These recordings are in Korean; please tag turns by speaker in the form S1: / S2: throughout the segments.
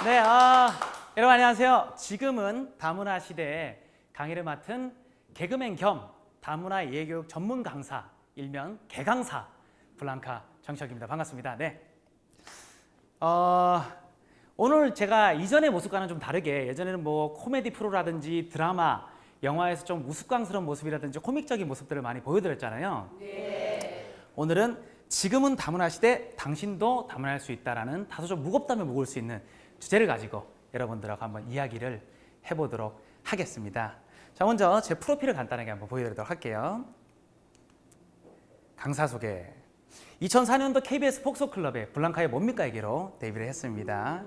S1: 네, 여러분 안녕하세요. 지금은 다문화 시대에 강의를 맡은 개그맨 겸 다문화 이해교육 전문 강사, 일명 개강사 블랑카 정혁입니다. 반갑습니다. 네. 오늘 제가 이전의 모습과는 좀 다르게 예전에는 뭐 코미디 프로라든지 드라마, 영화에서 좀 우스꽝스러운 모습이라든지 코믹적인 모습들을 많이 보여드렸잖아요. 네. 오늘은 지금은 다문화 시대, 당신도 다문화할 수 있다라는 다소 좀 무겁다면 무거울 수 있는 주제를 가지고 여러분들하고 한번 이야기를 해보도록 하겠습니다. 자, 먼저 제 프로필을 간단하게 한번 보여드리도록 할게요. 강사 소개. 2004년도 KBS 폭소클럽의 블랑카의 뭡니까에게로 데뷔를 했습니다.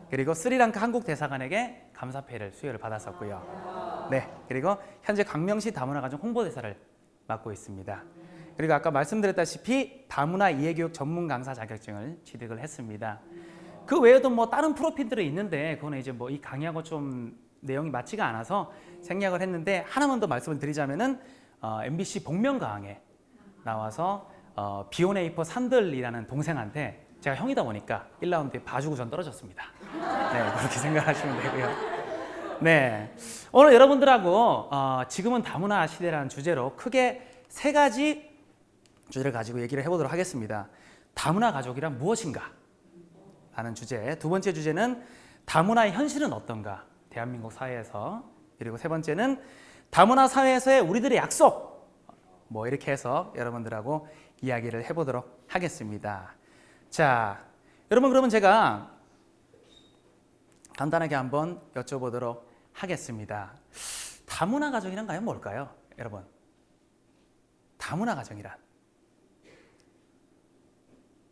S1: 그리고 스리랑카 한국 대사관에게 감사패를 수여를 받았었고요. 네, 그리고 현재 광명시 다문화 가정 홍보대사를 맡고 있습니다. 그리고 아까 말씀드렸다시피 다문화 이해교육 전문 강사 자격증을 취득을 했습니다. 그 외에도 뭐 다른 프로필들이 있는데 그거는 이제 뭐 이 강의하고 좀 내용이 맞지가 않아서 생략을 했는데 하나만 더 말씀을 드리자면은 MBC 복면가왕에 나와서 비오네이퍼 산들이라는 동생한테 제가 형이다 보니까 1라운드에 봐주고 전 떨어졌습니다. 네, 그렇게 생각하시면 되고요. 네, 오늘 여러분들하고 지금은 다문화 시대라는 주제로 크게 세 가지 주제를 가지고 얘기를 해보도록 하겠습니다. 다문화 가족이란 무엇인가? 라는 주제. 두 번째 주제는 다문화의 현실은 어떤가? 대한민국 사회에서. 그리고 세 번째는 다문화 사회에서의 우리들의 약속. 뭐 이렇게 해서 여러분들하고 이야기를 해보도록 하겠습니다. 자, 여러분 그러면 제가 간단하게 한번 여쭤보도록 하겠습니다. 다문화 가정이란 과연 뭘까요? 여러분, 다문화 가정이란?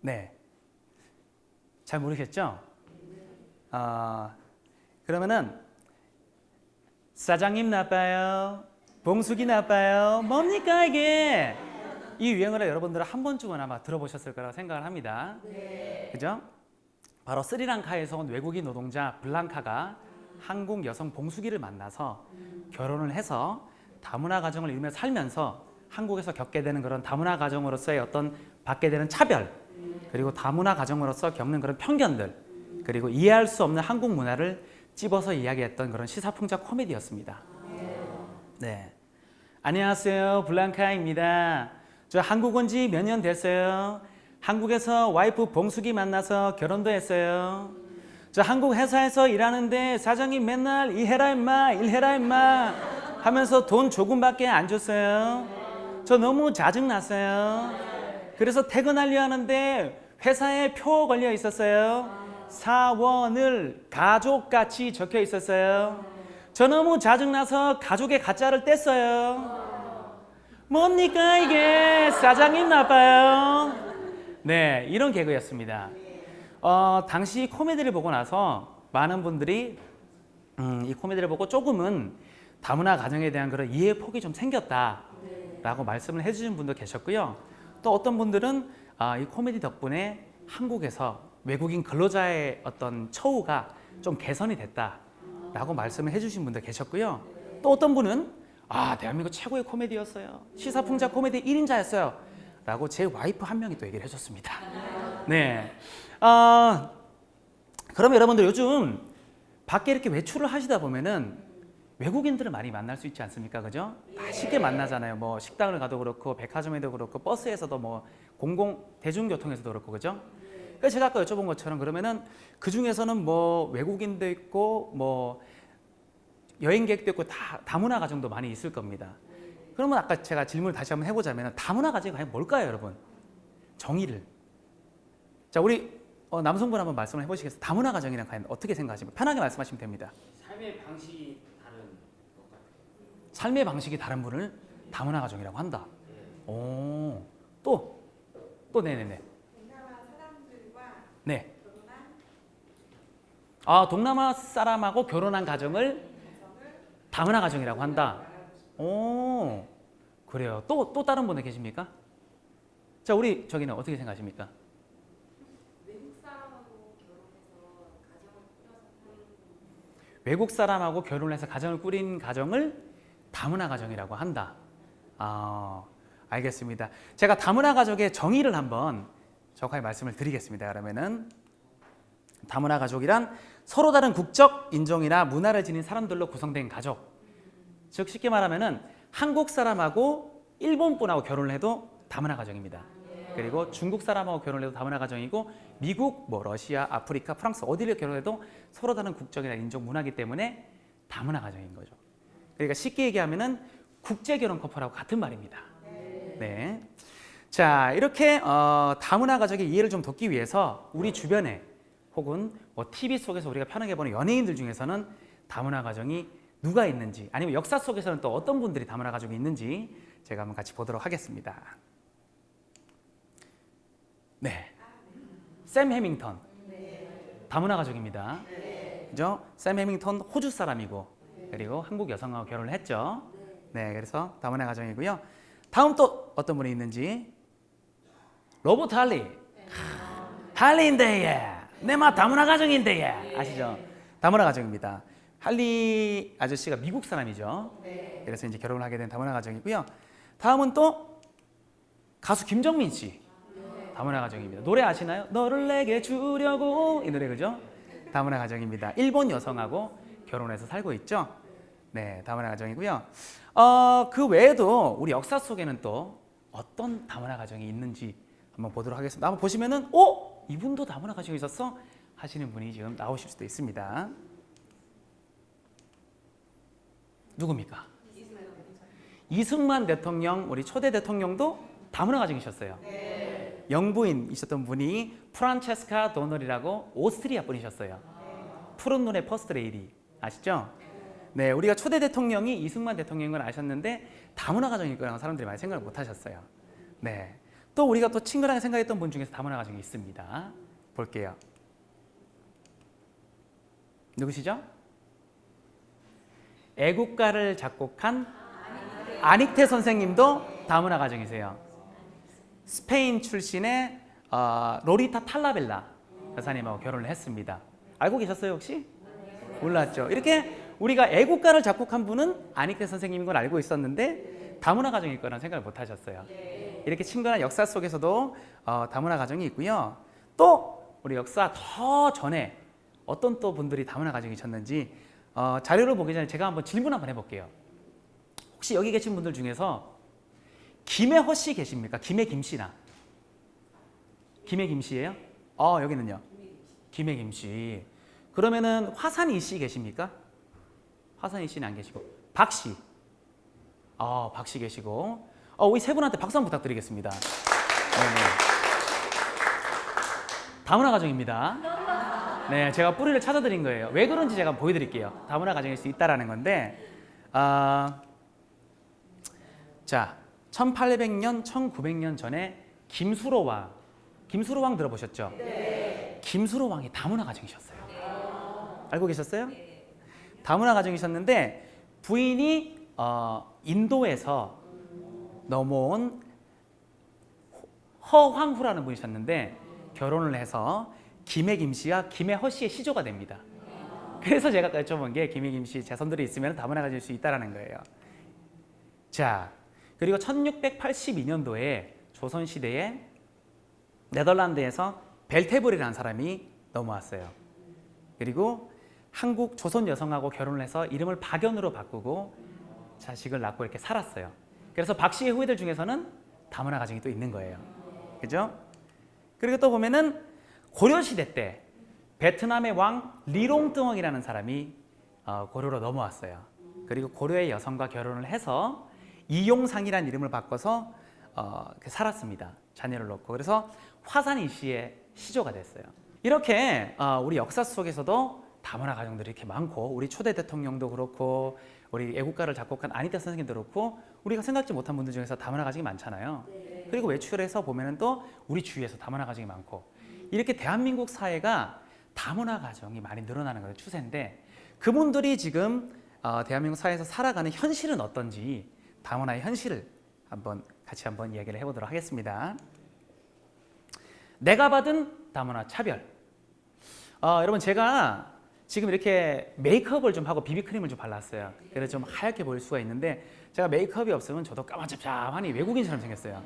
S1: 네, 잘 모르겠죠? 그러면은 사장님 나빠요, 봉숙이 나빠요, 뭡니까 이게? 이 유행어를 여러분들은 한 번쯤은 아마 들어보셨을 거라고 생각을 합니다. 네. 그죠? 바로 스리랑카에서 온 외국인 노동자 블랑카가 한국 여성 봉숙이를 만나서 결혼을 해서 다문화 가정을 이루며 살면서 한국에서 겪게 되는 그런 다문화 가정으로서의 어떤 받게 되는 차별, 그리고 다문화 가정으로서 겪는 그런 편견들, 그리고 이해할 수 없는 한국 문화를 찝어서 이야기했던 그런 시사풍자 코미디였습니다. 네. 안녕하세요, 블랑카입니다. 저 한국 온 지 몇 년 됐어요. 한국에서 와이프 봉숙이 만나서 결혼도 했어요. 저 한국 회사에서 일하는데 사장님 맨날 일해라 임마, 일해라 임마 하면서 돈 조금밖에 안 줬어요. 저 너무 짜증났어요. 그래서 퇴근하려 하는데 회사에 표 걸려 있었어요. 사원을 가족같이 적혀 있었어요. 저 너무 짜증나서 가족의 가짜를 뗐어요. 뭡니까 이게? 사장님 나빠요. 네, 이런 개그였습니다. 당시 코미디를 보고 나서 많은 분들이 이 코미디를 보고 조금은 다문화 가정에 대한 그런 이해 폭이 좀 생겼다라고 말씀을 해주신 분도 계셨고요. 또 어떤 분들은 이 코미디 덕분에 한국에서 외국인 근로자의 어떤 처우가 좀 개선이 됐다라고 말씀을 해주신 분도 계셨고요. 또 어떤 분은 대한민국 최고의 코미디였어요. 시사풍자 코미디 1인자였어요. 라고 제 와이프 한 명이 또 얘기를 해줬습니다. 네. 그러면 여러분들 요즘 밖에 이렇게 외출을 하시다 보면은 외국인들을 많이 만날 수 있지 않습니까? 그죠? 다 쉽게 만나잖아요. 뭐 식당을 가도 그렇고 백화점에도 그렇고 버스에서도 뭐 대중교통에서도 그렇고 그죠? 그래서 제가 아까 여쭤본 것처럼 그러면은 그 중에서는 뭐 외국인도 있고 뭐 여행객도 있고 다문화 가정도 많이 있을 겁니다. 그러면 아까 제가 질문을 다시 한번 해보자면 다문화 가정이 과연 뭘까요, 여러분? 정의를. 자, 우리 남성분 한번 말씀을 해보시겠어요? 다문화 가정이란 과연 어떻게 생각하십니까? 편하게 말씀하시면 됩니다.
S2: 삶의 방식이 다른 것 같아요.
S1: 삶의 방식이 다른 분을 다문화 가정이라고 한다. 오, 또 네네네.
S3: 동남아 사람들과
S1: 네.
S3: 결혼한
S1: 동남아 사람하고 결혼한 가정을 다문화 가정이라고 한다. 오, 그래요. 또 다른 분들 계십니까? 자, 우리 저기는 어떻게 생각하십니까? 외국 사람하고 결혼해서 가정을 꾸린 가정을 다문화 가정이라고 한다. 알겠습니다. 제가 다문화 가족의 정의를 한번 정확하게 말씀을 드리겠습니다. 그러면은 다문화 가족이란 서로 다른 국적, 인종이나 문화를 지닌 사람들로 구성된 가족. 즉 쉽게 말하면은 한국 사람하고 일본 분하고 결혼을 해도 다문화 가정입니다. 그리고 중국 사람하고 결혼을 해도 다문화 가정이고 미국, 뭐 러시아, 아프리카, 프랑스 어디를 결혼해도 서로 다른 국적이나 인종, 문화이기 때문에 다문화 가정인 거죠. 그러니까 쉽게 얘기하면은 국제 결혼 커플하고 같은 말입니다. 네. 자, 이렇게 다문화 가족의 이해를 좀 돕기 위해서 우리 주변에 혹은 뭐 TV 속에서 우리가 편하게 보는 연예인들 중에서는 다문화 가정이 누가 있는지, 아니면 역사 속에서는 또 어떤 분들이 다문화 가족이 있는지 제가 한번 같이 보도록 하겠습니다. 네, 샘 해밍턴 다문화 가족입니다. 그죠? 샘 해밍턴 호주 사람이고 그리고 한국 여성하고 결혼을 했죠. 네, 그래서 다문화 가정이고요. 다음 또 어떤 분이 있는지. 로버트 할리. 할리인데 예. 내마 다문화 가정인데 예. 아시죠? 다문화 가정입니다. 할리 아저씨가 미국 사람이죠. 그래서 이제 결혼을 하게 된 다문화 가정이고요. 다음은 또 가수 김정민 씨. 다문화 가정입니다. 노래 아시나요? 너를 내게 주려고 이 노래 그죠? 다문화 가정입니다. 일본 여성하고 결혼해서 살고 있죠. 네, 다문화 가정이고요. 그 외에도 우리 역사 속에는 또 어떤 다문화 가정이 있는지 한번 보도록 하겠습니다. 한번 보시면은 이분도 다문화 가정이 있었어? 하시는 분이 지금 나오실 수도 있습니다. 누굽니까? 이승만 대통령, 우리 초대 대통령도 다문화 가정이셨어요. 영부인이셨던 분이 프란체스카 도널이라고 오스트리아 분이셨어요. 푸른 눈의 퍼스트 레이디 아시죠? 네, 우리가 초대 대통령이 이승만 대통령인 걸 아셨는데 다문화 가정일 거라고 사람들이 많이 생각을 못 하셨어요. 네, 또 우리가 또 친근하게 생각했던 분 중에서 다문화 가정이 있습니다. 볼게요. 누구시죠? 애국가를 작곡한 아닉테 선생님도 다문화 가정이세요. 스페인 출신의 로리타 탈라벨라 여사님하고 결혼을 했습니다. 알고 계셨어요 혹시? 몰랐죠. 이렇게 우리가 애국가를 작곡한 분은 아닉테 선생님인 걸 알고 있었는데 다문화 가정일 거라는 생각을 못 하셨어요. 이렇게 친근한 역사 속에서도 다문화 가정이 있고요. 또 우리 역사 더 전에 어떤 또 분들이 다문화 가정이셨는지 자료를 보기 전에 제가 한번 질문 한번 해볼게요. 혹시 여기 계신 분들 중에서 김혜허 씨 계십니까? 김혜김 씨나. 김혜김 씨예요? 여기는요? 김혜김 씨. 그러면은 화산이 씨 계십니까? 화산이 씨는 안 계시고. 박 씨. 박 씨 계시고. 우리 세 분한테 박수 한번 부탁드리겠습니다. 네네. 다문화 가정입니다. 네, 제가 뿌리를 찾아드린 거예요. 왜 그런지 제가 보여드릴게요. 다문화 가정일 수 있다라는 건데, 자, 1800년, 1900년 전에 김수로 왕 들어보셨죠? 네. 김수로 왕이 다문화 가정이셨어요. 알고 계셨어요? 네. 다문화 가정이셨는데 부인이 인도에서 넘어온 허황후라는 분이셨는데 결혼을 해서 김혜김 씨와 김혜허 씨의 시조가 됩니다. 그래서 제가 여쭤본 게 김혜김 씨 자손들이 있으면 다문화 가질 수 있다는 거예요. 자, 그리고 1682년도에 조선시대에 네덜란드에서 벨테브리라는 사람이 넘어왔어요. 그리고 한국 조선 여성하고 결혼을 해서 이름을 박연으로 바꾸고 자식을 낳고 이렇게 살았어요. 그래서 박 씨의 후예들 중에서는 다문화 가정이 또 있는 거예요. 그죠? 그리고 또 보면은 고려시대 때 베트남의 왕 리롱뜨엉이라는 사람이 고려로 넘어왔어요. 그리고 고려의 여성과 결혼을 해서 이용상이라는 이름을 바꿔서 살았습니다. 자녀를 놓고. 그래서 화산 이씨의 시조가 됐어요. 이렇게 우리 역사 속에서도 다문화 가정들이 이렇게 많고 우리 초대 대통령도 그렇고 우리 애국가를 작곡한 아니테 선생님도 그렇고 우리가 생각지 못한 분들 중에서 다문화 가정이 많잖아요. 그리고 외출해서 보면은 또 우리 주위에서 다문화 가정이 많고 이렇게 대한민국 사회가 다문화 가정이 많이 늘어나는 것의 추세인데 그분들이 지금 대한민국 사회에서 살아가는 현실은 어떤지 다문화의 현실을 같이 한번 이야기를 해보도록 하겠습니다. 내가 받은 다문화 차별. 여러분 제가 지금 이렇게 메이크업을 좀 하고 비비크림을 좀 발랐어요. 그래서 좀 하얗게 보일 수가 있는데 제가 메이크업이 없으면 저도 까만잡잡하니 외국인처럼 생겼어요.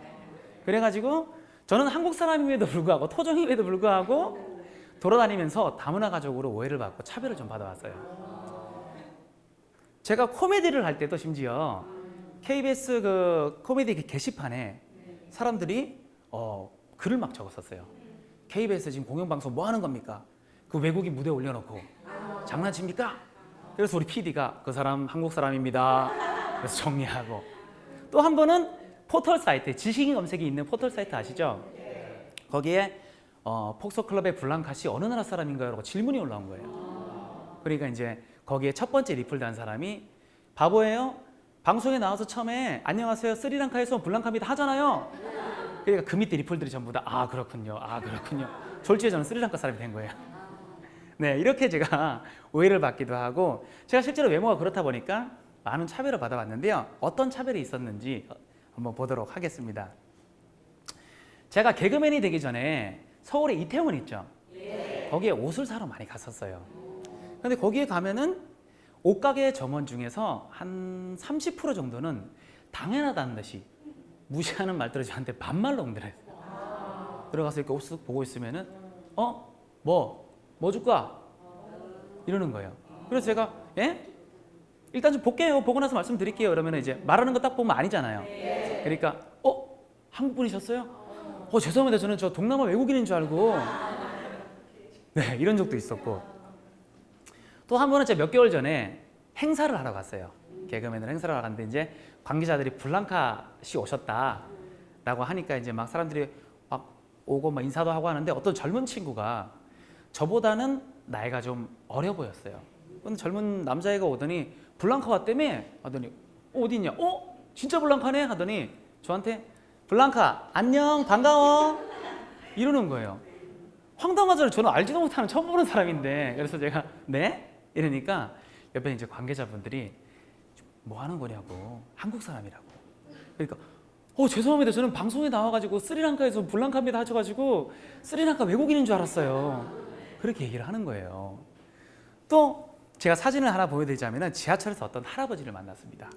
S1: 그래가지고 저는 한국 사람임에도 불구하고 토종임에도 불구하고 돌아다니면서 다문화 가족으로 오해를 받고 차별을 좀 받아왔어요. 제가 코미디를 할 때도 심지어 KBS 그 코미디 게시판에 사람들이 글을 막 적었었어요. KBS 지금 공영방송 뭐 하는 겁니까? 그 외국인 무대에 올려놓고 장난칩니까? 그래서 우리 PD가 그 사람 한국 사람입니다. 그래서 정리하고 또 한 번은 포털 사이트, 지식인 검색이 있는 포털 사이트 아시죠? 거기에 폭소클럽의 블랑카 씨 어느 나라 사람인가요? 라고 질문이 올라온 거예요. 그러니까 이제 거기에 첫 번째 리플 단 사람이 바보예요? 방송에 나와서 처음에 안녕하세요 스리랑카에서 블랑카입니다 하잖아요. 그러니까 그 밑에 리플들이 전부 다 아 그렇군요. 아 그렇군요. 졸지에 저는 스리랑카 사람이 된 거예요. 네, 이렇게 제가 오해를 받기도 하고 제가 실제로 외모가 그렇다 보니까 많은 차별을 받아왔는데요. 어떤 차별이 있었는지 한번 보도록 하겠습니다. 제가 개그맨이 되기 전에 서울에 이태원 있죠? 거기에 옷을 사러 많이 갔었어요. 근데 거기에 가면은 옷가게 점원 중에서 한 30% 정도는 당연하다는 듯이 무시하는 말들을 저한테 반말로 옹들어요. 들어가서 이렇게 옷 보고 있으면은 뭐 줄까? 이러는 거예요. 그래서 제가 예? 일단 좀 볼게요. 보고 나서 말씀드릴게요. 그러면 이제 말하는 거 딱 보면 아니잖아요. 그러니까 한국 분이셨어요? 죄송합니다. 저는 저 동남아 외국인인 줄 알고 네 이런 적도 있었고 또 한 번은 제가 몇 개월 전에 행사를 하러 갔어요. 개그맨을 행사를 하러 갔는데 이제 관계자들이 블랑카 씨 오셨다라고 하니까 이제 막 사람들이 막 오고 막 인사도 하고 하는데 어떤 젊은 친구가 저보다는 나이가 좀 어려 보였어요. 근데 젊은 남자애가 오더니 블랑카 왔다며? 하더니 어디 있냐? 진짜 블랑카네? 하더니 저한테 블랑카 안녕 반가워 이러는 거예요. 황당하잖아요. 저는 알지도 못하는 처음 보는 사람인데 그래서 제가 네? 이러니까 옆에 이제 관계자분들이 뭐 하는 거냐고 한국 사람이라고 그러니까 죄송합니다. 저는 방송에 나와가지고 스리랑카에서 블랑카입니다 하셔가지고 스리랑카 외국인인 줄 알았어요. 그렇게 얘기를 하는 거예요. 또 제가 사진을 하나 보여드리자면 지하철에서 어떤 할아버지를 만났습니다.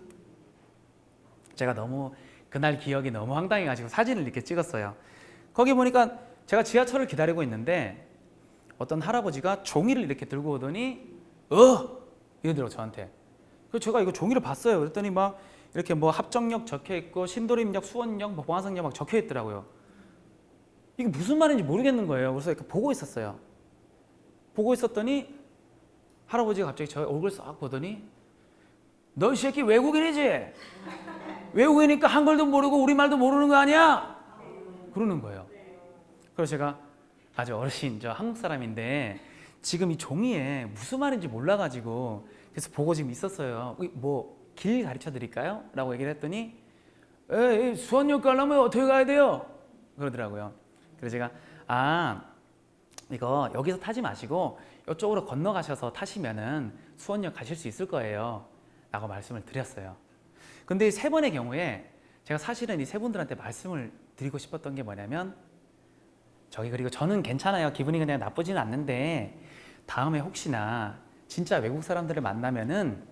S1: 제가 너무 그날 기억이 너무 황당해가지고 사진을 이렇게 찍었어요. 거기 보니까 제가 지하철을 기다리고 있는데 어떤 할아버지가 종이를 이렇게 들고 오더니 이러더라고요 저한테. 그래서 제가 이거 종이를 봤어요. 그랬더니 막 이렇게 뭐 합정역 적혀 있고 신도림역, 수원역, 뭐 봉화성역 막 적혀 있더라고요. 이게 무슨 말인지 모르겠는 거예요. 그래서 이렇게 보고 있었어요. 보고 있었더니 할아버지가 갑자기 저 얼굴 싹 보더니 너 이 새끼 외국인이지? 외국이니까 한글도 모르고 우리말도 모르는 거 아니야? 그러는 거예요. 그래서 제가 아주 어르신 저 한국 사람인데 지금 이 종이에 무슨 말인지 몰라가지고 그래서 보고 지금 있었어요. 뭐 길 가르쳐 드릴까요? 라고 얘기를 했더니 수원역 가려면 어떻게 가야 돼요? 그러더라고요. 그래서 제가 이거 여기서 타지 마시고 이쪽으로 건너가셔서 타시면은 수원역 가실 수 있을 거예요 라고 말씀을 드렸어요. 근데 이 세 번의 경우에 제가 사실은 이 세 분들한테 말씀을 드리고 싶었던 게 뭐냐면 그리고 저는 괜찮아요. 기분이 그냥 나쁘지는 않는데 다음에 혹시나 진짜 외국 사람들을 만나면은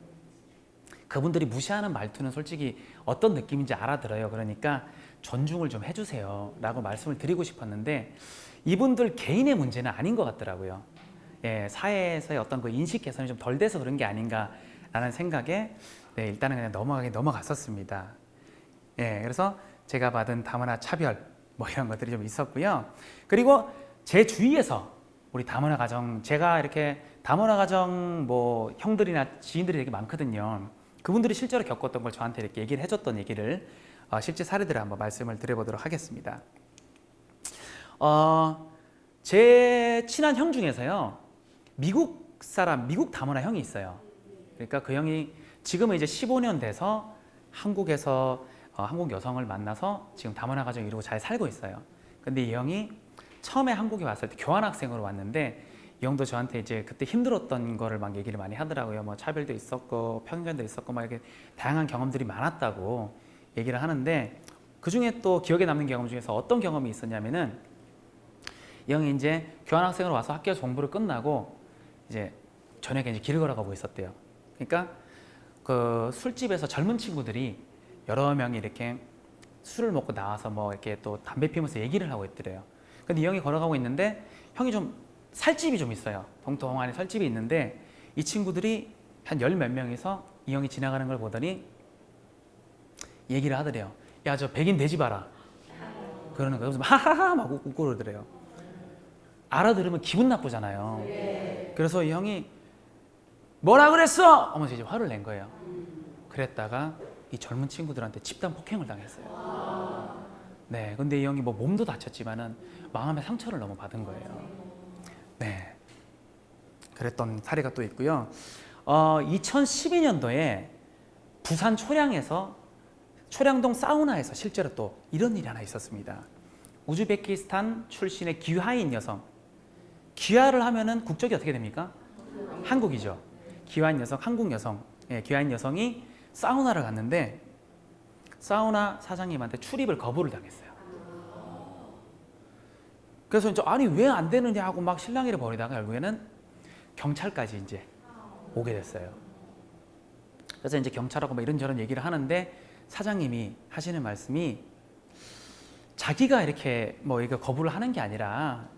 S1: 그분들이 무시하는 말투는 솔직히 어떤 느낌인지 알아들어요. 그러니까 존중을 좀 해주세요 라고 말씀을 드리고 싶었는데 이분들 개인의 문제는 아닌 것 같더라고요. 예, 사회에서의 어떤 그 인식 개선이 좀 덜 돼서 그런 게 아닌가라는 생각에 일단은 그냥 넘어갔었습니다. 예, 그래서 제가 받은 다문화 차별 뭐 이런 것들이 좀 있었고요. 그리고 제 주위에서 우리 다문화 가정 제가 이렇게 다문화 가정 뭐 형들이나 지인들이 되게 많거든요. 그분들이 실제로 겪었던 걸 저한테 이렇게 얘기를 해줬던 얘기를 실제 사례들을 한번 말씀을 드려보도록 하겠습니다. 제 친한 형 중에서요 미국 다문화 형이 있어요. 그러니까 그 형이 지금은 이제 15년 돼서 한국에서 한국 여성을 만나서 지금 다문화 가정 이루고 잘 살고 있어요. 근데 이 형이 처음에 한국에 왔을 때 교환학생으로 왔는데 이 형도 저한테 이제 그때 힘들었던 거를 막 얘기를 많이 하더라고요. 뭐 차별도 있었고 편견도 있었고 막 이렇게 다양한 경험들이 많았다고 얘기를 하는데 그 중에 또 기억에 남는 경험 중에서 어떤 경험이 있었냐면은 이 형이 이제 교환학생으로 와서 학교에서 공부를 끝나고 이제 저녁에 이제 길을 걸어가고 있었대요. 그러니까 그 술집에서 젊은 친구들이 여러 명이 이렇게 술을 먹고 나와서 뭐 이렇게 또 담배 피우면서 얘기를 하고 있더래요. 근데 이 형이 걸어가고 있는데 형이 좀 살집이 좀 있어요. 동통 안에 살집이 있는데 이 친구들이 한 열 몇 명이서 이 형이 지나가는 걸 보더니 얘기를 하더래요. 야, 저 백인 돼지 봐라. 그러는 거예요. 그래서 하하하 막 웃고 그러더래요. 알아들으면 기분 나쁘잖아요. 그래서 이 형이 뭐라 그랬어? 하면서 이제 화를 낸 거예요. 그랬다가 이 젊은 친구들한테 집단 폭행을 당했어요. 네, 근데 이 형이 뭐 몸도 다쳤지만은 마음의 상처를 너무 받은 거예요. 네, 그랬던 사례가 또 있고요. 2012년도에 부산 초량동 사우나에서 실제로 또 이런 일이 하나 있었습니다. 우즈베키스탄 출신의 귀화인 여성. 귀화를 하면은 국적이 어떻게 됩니까? 한국이죠. 귀화인 여성, 한국 여성. 예, 귀화인 여성이 사우나를 갔는데 사우나 사장님한테 출입을 거부를 당했어요. 그래서 이제 아니 왜 안 되느냐 하고 막 실랑이를 벌이다가 결국에는 경찰까지 이제 오게 됐어요. 그래서 이제 경찰하고 뭐 이런저런 얘기를 하는데 사장님이 하시는 말씀이 자기가 이렇게 뭐 이거 거부를 하는 게 아니라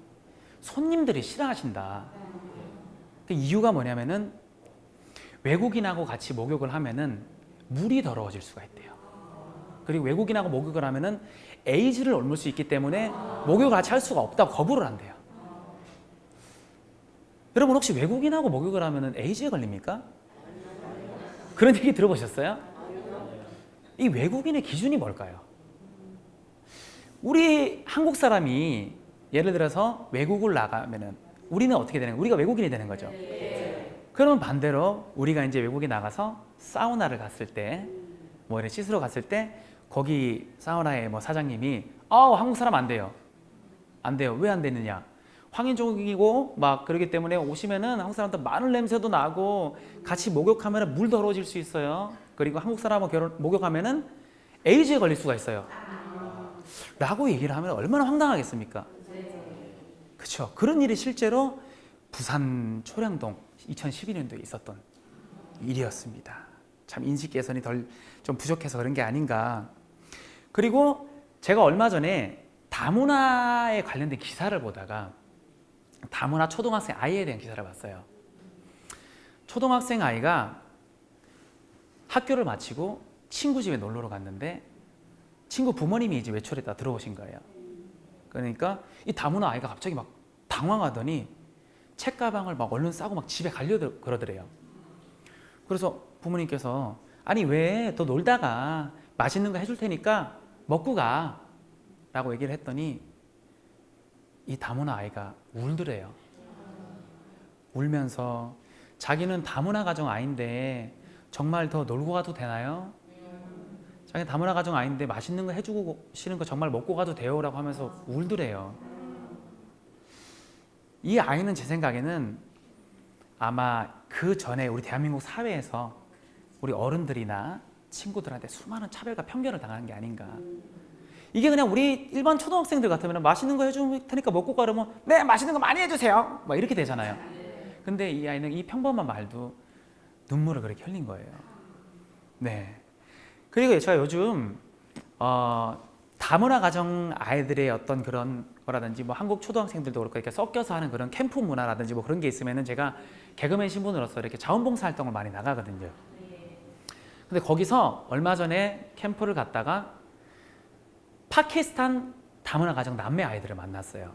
S1: 손님들이 싫어하신다. 그 이유가 뭐냐면은 외국인하고 같이 목욕을 하면은 물이 더러워질 수가 있대요. 그리고 외국인하고 목욕을 하면은 에이즈를 옮을 수 있기 때문에 목욕을 같이 할 수가 없다고 거부를 한대요. 여러분 혹시 외국인하고 목욕을 하면은 에이즈에 걸립니까? 그런 얘기 들어보셨어요? 이 외국인의 기준이 뭘까요? 우리 한국 사람이 예를 들어서 외국을 나가면은 우리는 어떻게 되는 거예요? 우리가 외국인이 되는 거죠. 그러면 반대로 우리가 이제 외국에 나가서 사우나를 갔을 때, 뭐 이렇게 씻으러 갔을 때 거기 사우나의 뭐 사장님이 한국 사람 안 돼요. 안 돼요. 왜 안 되느냐? 황인종이고 막 그러기 때문에 오시면은 한국 사람들 마늘 냄새도 나고 같이 목욕하면 물 더러워질 수 있어요. 그리고 한국 사람하고 목욕하면은 에이즈에 걸릴 수가 있어요. 라고 얘기를 하면 얼마나 황당하겠습니까? 그렇죠. 그런 일이 실제로 부산 초량동 2012년도에 있었던 일이었습니다. 참 인식 개선이 좀 부족해서 그런 게 아닌가. 그리고 제가 얼마 전에 다문화에 관련된 기사를 보다가 다문화 초등학생 아이에 대한 기사를 봤어요. 초등학생 아이가 학교를 마치고 친구 집에 놀러 갔는데 친구 부모님이 이제 외출했다 들어오신 거예요. 그러니까 이 다문화 아이가 갑자기 막 당황하더니 책가방을 막 얼른 싸고 막 집에 가려고 그러더래요. 그래서 부모님께서 아니 왜 너 놀다가 맛있는 거 해줄 테니까 먹고 가 라고 얘기를 했더니 이 다문화 아이가 울더래요. 울면서 자기는 다문화 가정 아이인데 정말 더 놀고 가도 되나요? 자기 다문화 가정 아이인데 맛있는 거 해주고 싫은 거 정말 먹고 가도 돼요? 라고 하면서 울더래요. 이 아이는 제 생각에는 아마 그 전에 우리 대한민국 사회에서 우리 어른들이나 친구들한테 수많은 차별과 편견을 당하는 게 아닌가. 이게 그냥 우리 일반 초등학생들 같으면 맛있는 거 해줄 테니까 먹고 가려면 네 맛있는 거 많이 해주세요 막 이렇게 되잖아요. 근데 이 아이는 이 평범한 말도 눈물을 그렇게 흘린 거예요. 네. 그리고 제가 요즘 다문화 가정 아이들의 어떤 그런 거라든지 뭐 한국 초등학생들도 그렇고 이렇게 섞여서 하는 그런 캠프 문화라든지 뭐 그런 게 있으면은 제가 개그맨 신분으로서 이렇게 자원봉사 활동을 많이 나가거든요. 근데 거기서 얼마 전에 캠프를 갔다가 파키스탄 다문화 가정 남매 아이들을 만났어요.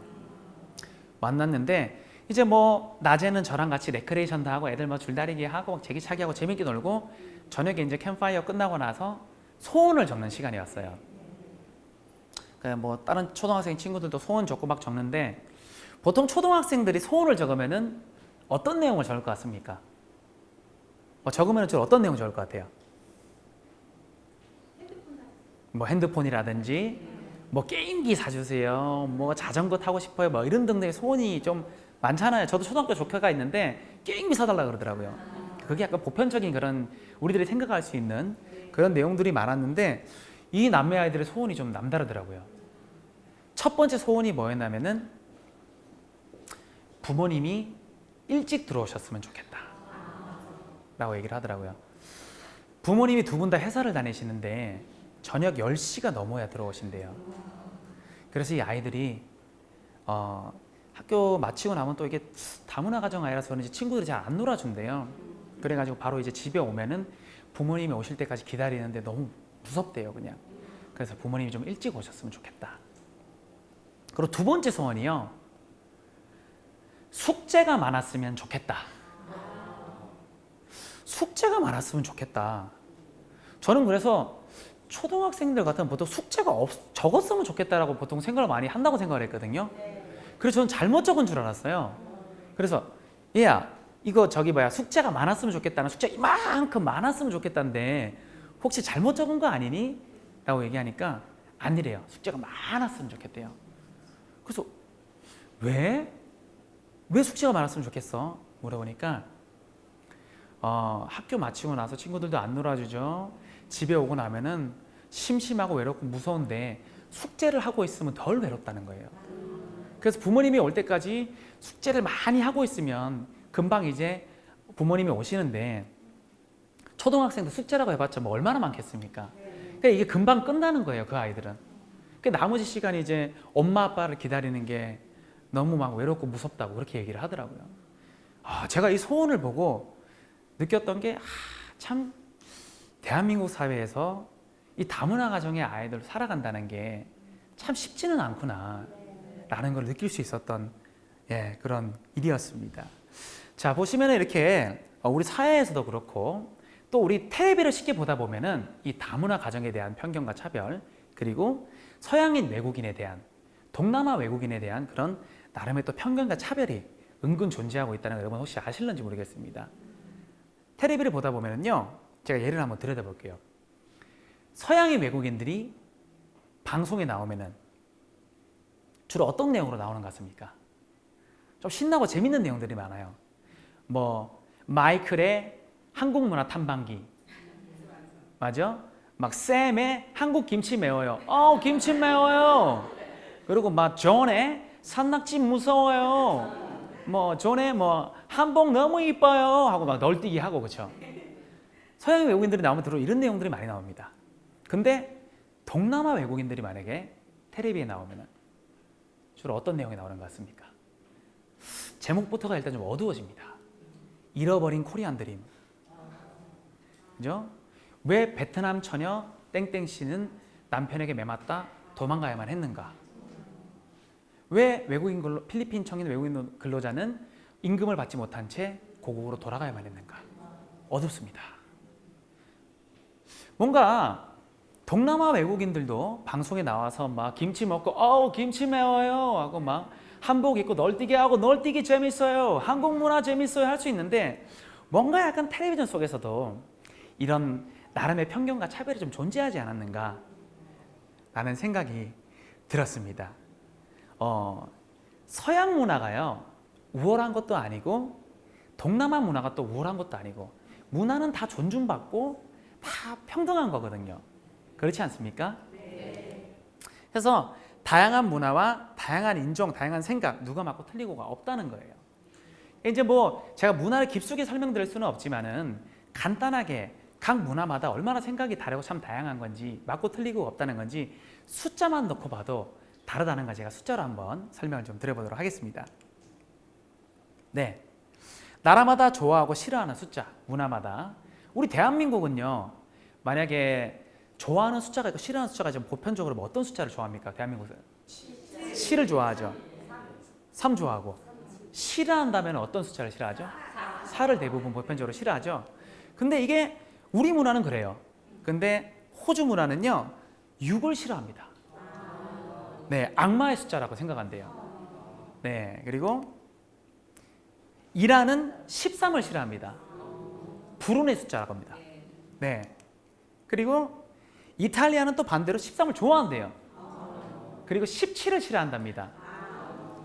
S1: 만났는데 이제 뭐 낮에는 저랑 같이 레크레이션도 하고 애들 뭐 줄다리기 하고 제기차기 하고 재밌게 놀고 저녁에 이제 캠프파이어 끝나고 나서 소원을 적는 시간이었어요. 그냥 뭐 다른 초등학생 친구들도 소원 적고 막 적는데 보통 초등학생들이 소원을 적으면은 어떤 내용을 적을 것 같습니까? 적으면 저 어떤 내용 적을 것 같아요? 뭐 핸드폰이라든지 뭐 게임기 사주세요, 뭐 자전거 타고 싶어요, 뭐 이런 등등의 소원이 좀 많잖아요. 저도 초등학교 조카가 있는데 게임기 사달라 그러더라고요. 그게 약간 보편적인 그런 우리들이 생각할 수 있는 그런 내용들이 많았는데 이 남매 아이들의 소원이 좀 남다르더라고요. 첫 번째 소원이 뭐였냐면은 부모님이 일찍 들어오셨으면 좋겠다 라고 얘기를 하더라고요. 부모님이 두 분 다 회사를 다니시는데 저녁 10시가 넘어야 들어오신대요. 그래서 이 아이들이 학교 마치고 나면 또 이게 다문화 가정 아이라서 그런지 친구들이 잘 안 놀아준대요. 그래가지고 바로 이제 집에 오면은 부모님이 오실 때까지 기다리는데 너무 무섭대요, 그냥. 그래서 부모님이 좀 일찍 오셨으면 좋겠다. 그리고 두 번째 소원이요. 숙제가 많았으면 좋겠다. 숙제가 많았으면 좋겠다. 저는 그래서 초등학생들 같으면 보통 숙제가 적었으면 좋겠다라고 보통 생각을 많이 한다고 생각을 했거든요. 그래서 저는 잘못 적은 줄 알았어요. 그래서 얘야 이거 저기 뭐야 숙제가 많았으면 좋겠다는 숙제 이만큼 많았으면 좋겠다는데 혹시 잘못 적은 거 아니니? 라고 얘기하니까 아니래요. 숙제가 많았으면 좋겠대요. 그래서 왜 숙제가 많았으면 좋겠어? 물어보니까 학교 마치고 나서 친구들도 안 놀아주죠. 집에 오고 나면은 심심하고 외롭고 무서운데 숙제를 하고 있으면 덜 외롭다는 거예요. 그래서 부모님이 올 때까지 숙제를 많이 하고 있으면 금방 이제 부모님이 오시는데 초등학생도 숙제라고 해봤자 뭐 얼마나 많겠습니까? 그러니까 이게 금방 끝나는 거예요, 그 아이들은. 그러니까 나머지 시간이 이제 엄마 아빠를 기다리는 게 너무 막 외롭고 무섭다고 그렇게 얘기를 하더라고요. 제가 이 소원을 보고 느꼈던 게 참 대한민국 사회에서 이 다문화 가정의 아이들 살아간다는 게 참 쉽지는 않구나 라는 걸 느낄 수 있었던 그런 일이었습니다. 자, 보시면 이렇게 우리 사회에서도 그렇고 또 우리 텔레비를 쉽게 보다 보면은 이 다문화 가정에 대한 편견과 차별 그리고 서양인 외국인에 대한 동남아 외국인에 대한 그런 나름의 또 편견과 차별이 은근 존재하고 있다는 걸 여러분 혹시 아실는지 모르겠습니다. 텔레비를 보다 보면은요, 제가 예를 한번 들여다볼게요. 서양인 외국인들이 방송에 나오면은 주로 어떤 내용으로 나오는 것 같습니까? 좀 신나고 재밌는 내용들이 많아요. 뭐 마이클의 한국 문화 탐방기, 맞아? 막 샘의 한국 김치 매워요. 김치 매워요. 그리고 막 존의 산낙지 무서워요. 뭐 존의 뭐 한복 너무 이뻐요 하고 막 널뛰기 하고 그렇죠. 서양 외국인들이 나오면 주로 이런 내용들이 많이 나옵니다. 근데 동남아 외국인들이 만약에 텔레비에 나오면 주로 어떤 내용이 나오는 것 같습니까? 제목부터가 일단 좀 어두워집니다. 잃어버린 코리안 드림. 그죠? 왜 베트남 처녀 땡땡 씨는 남편에게 매맞다 도망가야만 했는가? 왜 외국인 필리핀 청인 외국인 근로자는 임금을 받지 못한 채 고국으로 돌아가야만 했는가? 어둡습니다. 뭔가 동남아 외국인들도 방송에 나와서 막 김치 먹고 김치 매워요 하고 막 한복 입고 널뛰기 하고 널뛰기 재밌어요. 한국 문화 재밌어요 할 수 있는데 뭔가 약간 텔레비전 속에서도 이런 나름의 편견과 차별이 좀 존재하지 않았는가 라는 생각이 들었습니다. 서양 문화가요 우월한 것도 아니고 동남아 문화가 또 우월한 것도 아니고 문화는 다 존중받고 다 평등한 거거든요. 그렇지 않습니까? 네. 그래서 다양한 문화와 다양한 인종, 다양한 생각 누가 맞고 틀리고가 없다는 거예요. 이제 뭐 제가 문화를 깊숙이 설명드릴 수는 없지만은 간단하게 각 문화마다 얼마나 생각이 다르고 참 다양한 건지 맞고 틀리고 없다는 건지 숫자만 넣고 봐도 다르다는 걸 제가 숫자로 한번 설명을 좀 드려보도록 하겠습니다. 네, 나라마다 좋아하고 싫어하는 숫자, 문화마다 우리 대한민국은요 만약에 좋아하는 숫자가 있고 싫어하는 숫자가 좀 보편적으로 뭐 어떤 숫자를 좋아합니까? 대한민국은 7을 좋아하죠. 3 좋아하고 싫어한다면 어떤 숫자를 싫어하죠? 4를 대부분 보편적으로 싫어하죠. 근데 이게 우리 문화는 그래요. 근데 호주 문화는요 6을 싫어합니다. 네, 악마의 숫자라고 생각한대요. 네, 그리고 이란은 13을 싫어합니다. 불운의 숫자라고 합니다. 네, 그리고 이탈리아는 또 반대로 13을 좋아한대요. 그리고 17을 싫어한답니다.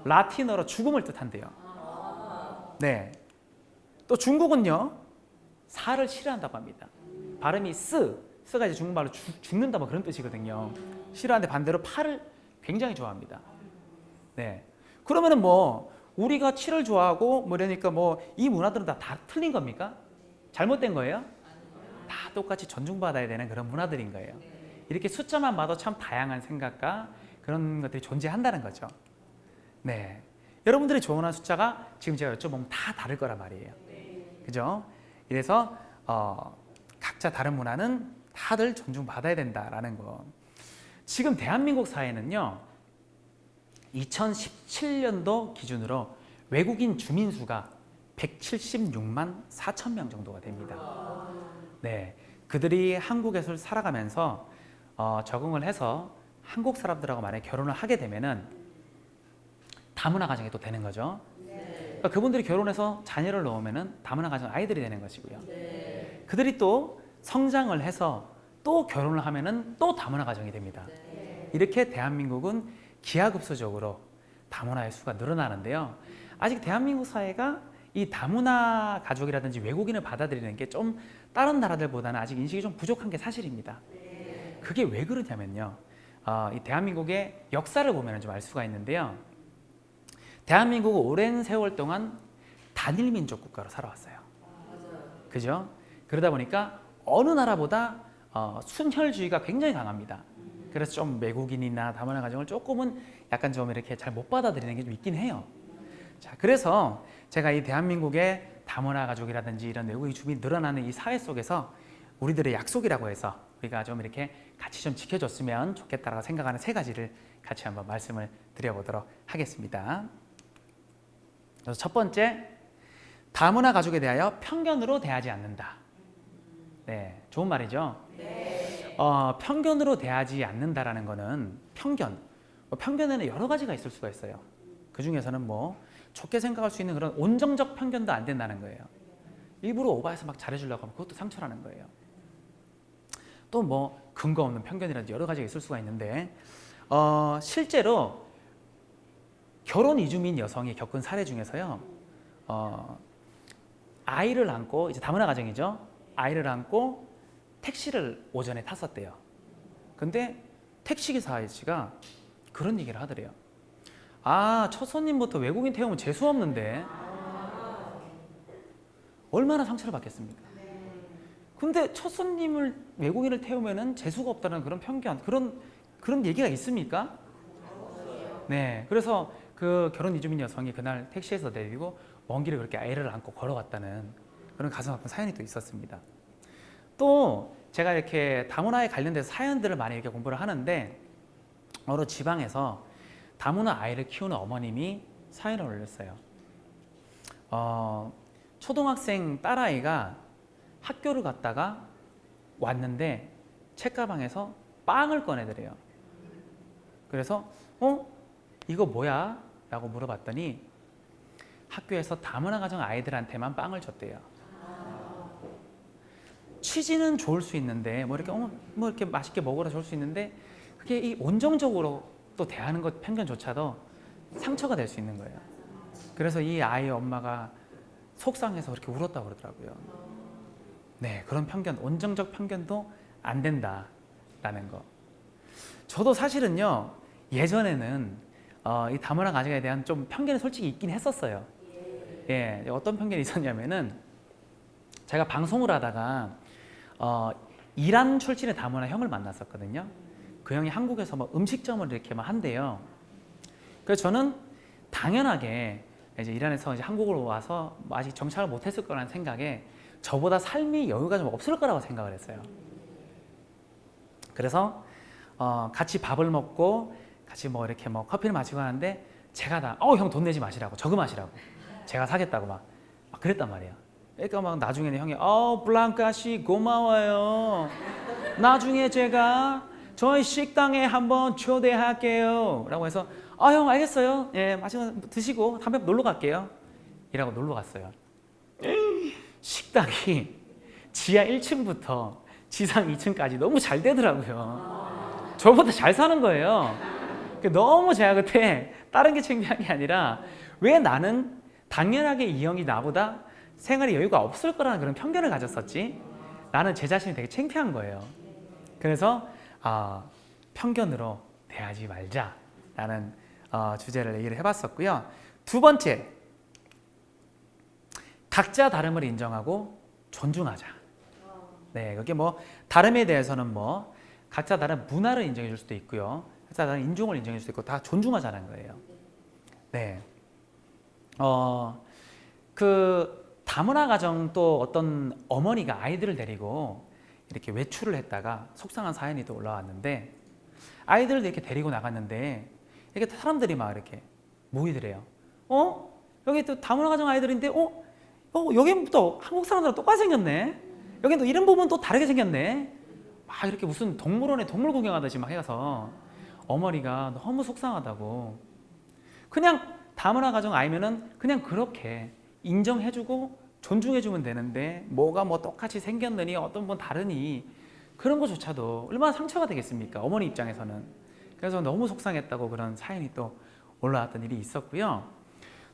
S1: 라틴어로 죽음을 뜻한대요. 네, 또 중국은요 4를 싫어한다고 합니다. 발음이 스가 이제 중국말로 죽는다 뭐 그런 뜻이거든요. 싫어하는데 반대로 8을 굉장히 좋아합니다. 네, 그러면은 뭐 우리가 7을 좋아하고 뭐 이러니까 뭐 이 문화들은 다 틀린 겁니까? 잘못된 거예요? 다 똑같이 존중받아야 되는 그런 문화들인 거예요. 이렇게 숫자만 봐도 참 다양한 생각과 그런 것들이 존재한다는 거죠. 네, 여러분들이 조언한 숫자가 지금 제가 여쭤보면 다 다를 거란 말이에요. 그죠? 이래서 각자 다른 문화는 다들 존중받아야 된다라는 거. 지금 대한민국 사회는요, 2017년도 기준으로 외국인 주민 수가 176만 4천 명 정도가 됩니다. 네, 그들이 한국에서 살아가면서 적응을 해서 한국 사람들하고 만약에 결혼을 하게 되면은 다문화 가정이 또 되는 거죠. 그러니까 그분들이 결혼해서 자녀를 낳으면은 다문화 가정 아이들이 되는 것이고요. 그들이 또 성장을 해서 또 결혼을 하면은 또 다문화 가정이 됩니다. 이렇게 대한민국은 기하급수적으로 다문화의 수가 늘어나는데요. 아직 대한민국 사회가 이 다문화 가족이라든지 외국인을 받아들이는 게 좀 다른 나라들보다는 아직 인식이 좀 부족한 게 사실입니다. 그게 왜 그러냐면요. 이 대한민국의 역사를 보면 좀 알 수가 있는데요. 대한민국은 오랜 세월 동안 단일 민족 국가로 살아왔어요. 그죠? 그러다 보니까 어느 나라보다 순혈주의가 굉장히 강합니다. 그래서 좀 외국인이나 다문화 가정을 조금은 약간 좀 이렇게 잘 못 받아들이는 게 좀 있긴 해요. 자, 그래서 제가 이 대한민국의 다문화 가족이라든지 이런 외국인 주민이 늘어나는 이 사회 속에서 우리들의 약속이라고 해서 우리가 좀 이렇게 같이 좀 지켜줬으면 좋겠다라고 생각하는 세 가지를 같이 한번 말씀을 드려보도록 하겠습니다. 그래서 첫 번째, 다문화 가족에 대하여 편견으로 대하지 않는다. 네, 좋은 말이죠. 편견으로 대하지 않는다라는 거는 편견에는 여러 가지가 있을 수가 있어요. 그 중에서는 뭐 좋게 생각할 수 있는 그런 온정적 편견도 안 된다는 거예요. 일부러 오버해서 막 잘해주려고 하면 그것도 상처라는 거예요. 또 뭐 근거 없는 편견이라든지 여러 가지가 있을 수가 있는데 실제로 결혼 이주민 여성이 겪은 사례 중에서요, 아이를 안고 이제 다문화 가정이죠. 아이를 안고 택시를 오전에 탔었대요. 근데 택시기사 아저씨가 그런 얘기를 하더래요. 첫 손님부터 외국인 태우면 재수 없는데 얼마나 상처를 받겠습니까? 근데 첫 손님을 외국인을 태우면은 재수가 없다는 그런 편견, 그런 얘기가 있습니까? 네, 그래서 그 결혼 이주민 여성이 그날 택시에서 내리고 먼 길을 그렇게 아이를 안고 걸어갔다는 그런 가슴 아픈 사연이 또 있었습니다. 또 제가 이렇게 다문화에 관련돼서 사연들을 많이 이렇게 공부를 하는데 어느 지방에서 다문화 아이를 키우는 어머님이 사연을 올렸어요. 초등학생 딸아이가 학교를 갔다가 왔는데 책가방에서 빵을 꺼내더래요. 그래서 이거 뭐야? 라고 물어봤더니 학교에서 다문화 가정 아이들한테만 빵을 줬대요. 취지는 좋을 수 있는데 뭐 이렇게 맛있게 먹으라 좋을 수 있는데 그게 이 온정적으로 또 대하는 것 편견조차도 상처가 될 수 있는 거예요. 그래서 이 아이의 엄마가 속상해서 그렇게 울었다고 그러더라고요. 네, 그런 편견, 온정적 편견도 안 된다라는 거. 저도 사실은요, 예전에는 이 다문화 가정에 대한 좀 편견이 솔직히 있긴 했었어요. 예, 어떤 편견이 있었냐면은 제가 방송을 하다가 이란 출신의 다문화 형을 만났었거든요. 그 형이 한국에서 뭐 음식점을 이렇게 막 한대요. 그래서 저는 당연하게 이제 이란에서 이제 한국으로 와서 뭐 아직 정착을 못했을 거라는 생각에 저보다 삶이 여유가 좀 없을 거라고 생각을 했어요. 그래서 같이 밥을 먹고 같이 뭐 이렇게 뭐 커피를 마시고 하는데 제가 형 돈 내지 마시라고, 저거 마시라고, 제가 사겠다고 막 그랬단 말이에요. 그러니까 막 나중에는 형이 블랑카 씨 고마워요. 나중에 제가 저희 식당에 한번 초대할게요. 라고 해서 형 알겠어요. 예, 마시고 드시고 다음에 놀러 갈게요. 이라고 놀러 갔어요. 식당이 지하 1층부터 지상 2층까지 너무 잘 되더라고요. 저보다 잘 사는 거예요. 너무 제가 그때 다른 게 창피한 게 아니라 왜 나는 당연하게 이 형이 나보다 생활에 여유가 없을 거라는 그런 편견을 가졌었지? 나는 제 자신이 되게 창피한 거예요. 그래서 편견으로 대하지 말자라는 주제를 얘기를 해봤었고요. 두 번째, 각자 다름을 인정하고 존중하자. 네, 그게 뭐 다름에 대해서는 뭐 각자 다른 문화를 인정해 줄 수도 있고요. 각자 다른 인종을 인정해 줄 수도 있고 다 존중하자는 거예요. 네. 그 다문화 가정 또 어떤 어머니가 아이들을 데리고 이렇게 외출을 했다가 속상한 사연이 또 올라왔는데 아이들을 이렇게 데리고 나갔는데 이렇게 사람들이 막 이렇게 모이더래요. 여기 또 다문화 가정 아이들인데 여긴 또 한국 사람들랑 똑같이 생겼네. 여긴 또 이름 보면 또 다르게 생겼네. 막 이렇게 무슨 동물원에 동물 구경하듯이 막 해서 어머니가 너무 속상하다고. 그냥 다문화 가정 아이면은 그냥 그렇게 인정해주고 존중해주면 되는데 뭐가 뭐 똑같이 생겼느니 어떤 분 다르니 그런 것조차도 얼마나 상처가 되겠습니까? 어머니 입장에서는. 그래서 너무 속상했다고 그런 사연이 또 올라왔던 일이 있었고요.